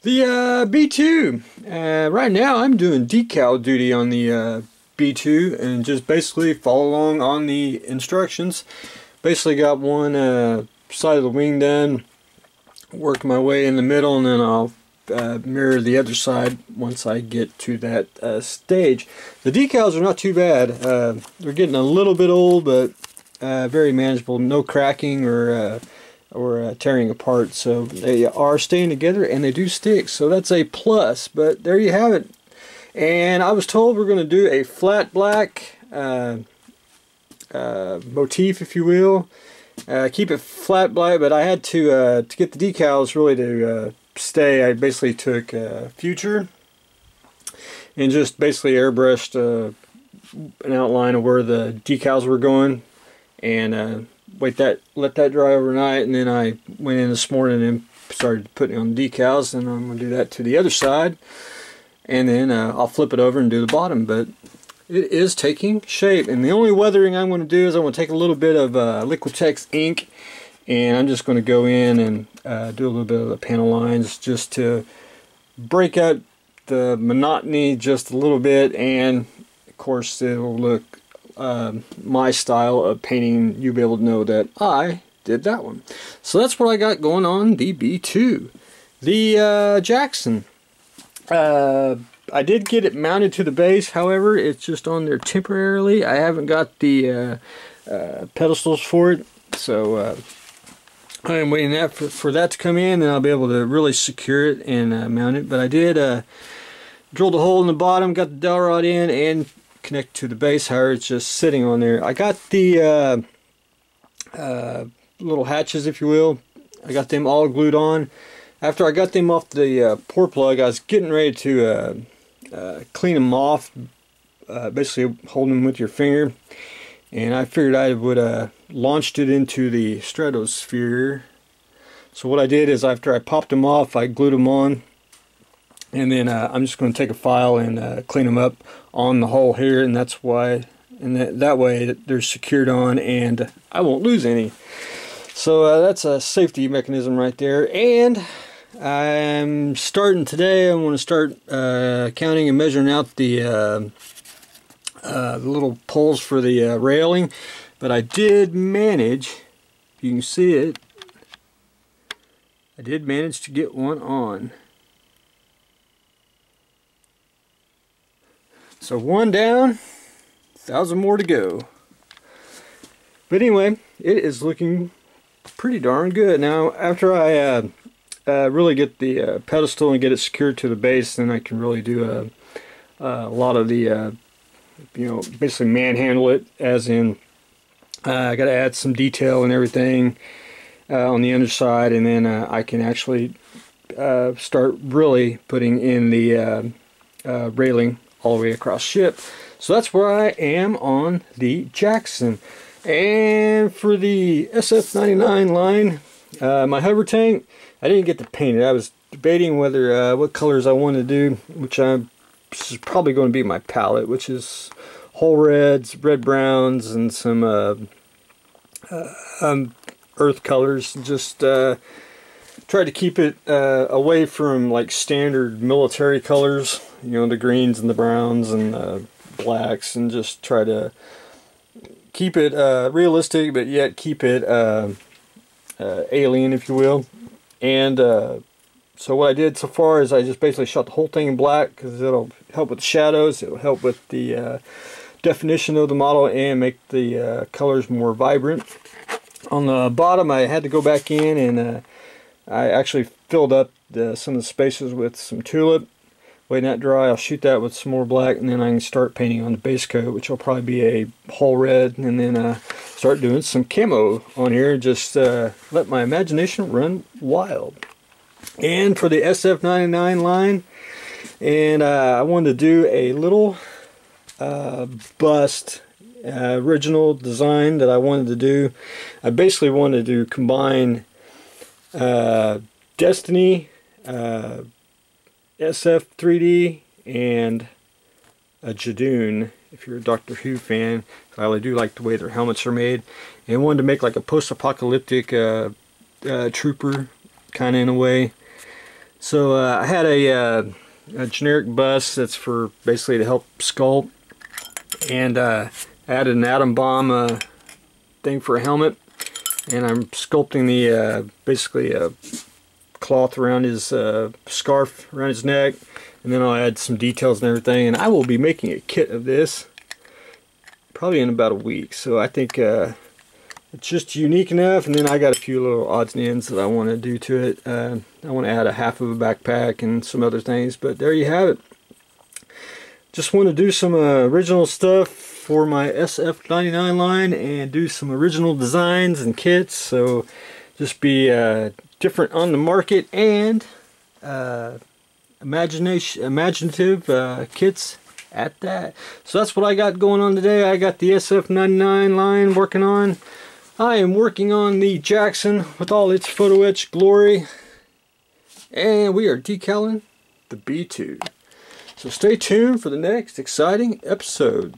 The B2. Right now I'm doing decal duty on the B2 and just basically follow along on the instructions. Basically got one side of the wing done, work my way in the middle, and then I'll mirror the other side once I get to that stage. The decals are not too bad. They're getting a little bit old, but very manageable. No cracking or tearing apart, so they are staying together and they do stick, so that's a plus. But there you have it. And I was told we're going to do a flat black motif, if you will. Keep it flat black, but I had to get the decals really to stay. I basically took Future and just basically airbrushed an outline of where the decals were going, and let that dry overnight, and then I went in this morning and started putting on the decals, and I'm going to do that to the other side, and then I'll flip it over and do the bottom. But it is taking shape, and the only weathering I'm going to do is I'm going to take a little bit of Liquitex ink, and I'm just going to go in and do a little bit of the panel lines just to break out the monotony just a little bit, and of course it will look my style of painting. You'll be able to know that I did that one. So that's what I got going on the B2. The Jackson, I did get it mounted to the base, however it's just on there temporarily. I haven't got the pedestals for it, so I am waiting for that to come in, and I'll be able to really secure it and mount it. But I did drill the hole in the bottom, got the dowel rod in, and connect to the base. However, it's just sitting on there. I got the little hatches, if you will. I got them all glued on. After I got them off the pour plug, I was getting ready to clean them off, basically holding them with your finger, and I figured I would launched it into the stratosphere. So what I did is, after I popped them off, I glued them on, and then I'm just going to take a file and clean them up on the hole here, and that's why, and that way they're secured on and I won't lose any. So that's a safety mechanism right there. And I'm starting today. I want to start counting and measuring out the little poles for the railing. But I did manage, if you can see it, I did manage to get one on. So one down, 1,000 more to go. But anyway, it is looking pretty darn good. Now, after I really get the pedestal and get it secured to the base, then I can really do a lot of the, basically manhandle it, as in I got to add some detail and everything on the underside, and then I can actually start really putting in the railing all the way across ship. So that's where I am on the Jackson. And for the SF99 line, my hover tank, I didn't get to paint it. I was debating whether what colors I wanted to do, which this is probably going to be my palette, which is whole reds, red browns, and some earth colors. Just try to keep it away from like standard military colors, the greens and the browns and the blacks, and just try to keep it realistic, but yet keep it alien, if you will. And so what I did so far is I just basically shot the whole thing in black, because it'll help with the shadows, it'll help with the definition of the model, and make the colors more vibrant. On the bottom, I had to go back in and I actually filled up some of the spaces with some tulip. Waiting that dry, I'll shoot that with some more black, and then I can start painting on the base coat, which will probably be a whole red, and then start doing some camo on here. Just let my imagination run wild. And for the SF99 line, and I wanted to do a little bust original design that I wanted to do. I basically wanted to combine Destiny, SF3D, and a Jadoon, if you're a Doctor Who fan. I really do like the way their helmets are made, and wanted to make like a post-apocalyptic trooper kind of, in a way. So I had a generic bus that's for basically to help sculpt, and added an atom bomb thing for a helmet, and I'm sculpting the basically a cloth around his scarf around his neck, and then I'll add some details and everything, and I will be making a kit of this probably in about a week. So I think it's just unique enough, and then I got a few little odds and ends that I want to do to it. I want to add a half of a backpack and some other things, but there you have it. Just want to do some original stuff for my SF99 line and do some original designs and kits, so just be different on the market and imaginative kits at that. So that's what I got going on today. I got the SF99 line working on. I am working on the Jackson with all its photo etch glory, and we are decaling the B2. So stay tuned for the next exciting episode.